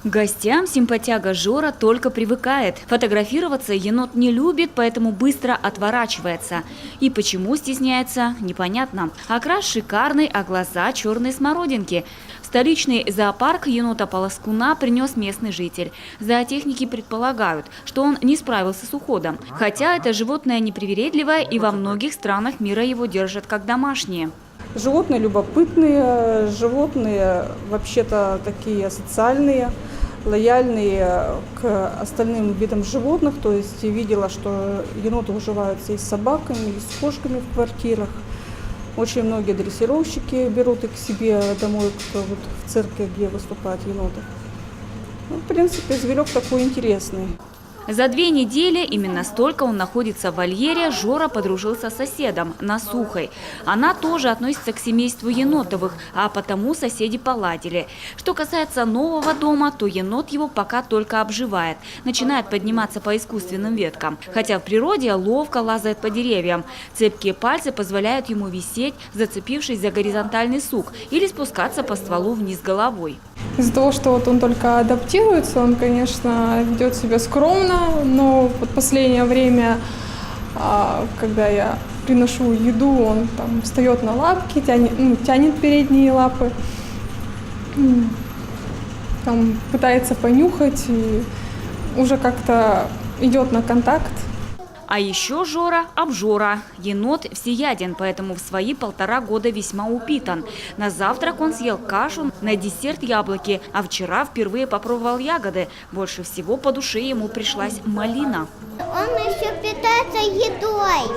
К гостям симпатяга Жора только привыкает. Фотографироваться енот не любит, поэтому быстро отворачивается. И почему стесняется, непонятно. Окрас шикарный, а глаза черные смородинки. В столичный зоопарк енота-полоскуна принес местный житель. Зоотехники предполагают, что он не справился с уходом. Хотя это животное непривередливое, и во многих странах мира его держат как домашнее. Животные любопытные, животные вообще-то такие социальные, лояльные к остальным видам животных. То есть видела, что еноты уживаются и с собаками, и с кошками в квартирах. Очень многие дрессировщики берут их к себе домой, вот в цирке, где выступают еноты. Ну, в принципе, зверек такой интересный. За 2 недели, именно столько он находится в вольере, Жора подружился с соседом, Насухой. Она тоже относится к семейству енотовых, а потому соседи поладили. Что касается нового дома, то енот его пока только обживает. Начинает подниматься по искусственным веткам. Хотя в природе ловко лазает по деревьям. Цепкие пальцы позволяют ему висеть, зацепившись за горизонтальный сук, или спускаться по стволу вниз головой. Из-за того, что вот он только адаптируется, он, конечно, ведет себя скромно, но в последнее время, когда я приношу еду, он там встает на лапки, тянет передние лапы, там, пытается понюхать и уже как-то идет на контакт. А еще Жора – обжора. Енот всеяден, поэтому в свои 1,5 года весьма упитан. На завтрак он съел кашу, на десерт яблоки, а вчера впервые попробовал ягоды. Больше всего по душе ему пришлась малина. Он еще питается едой.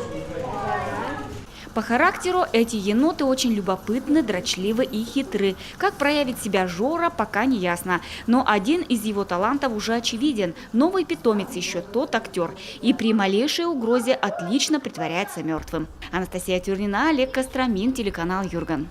По характеру эти еноты очень любопытны, дрочливы и хитры. Как проявит себя Жора, пока не ясно. Но один из его талантов уже очевиден. Новый питомец еще тот актер. И при малейшей угрозе отлично притворяется мертвым. Анастасия Тюрнина, Олег Костромин, телеканал Юрган.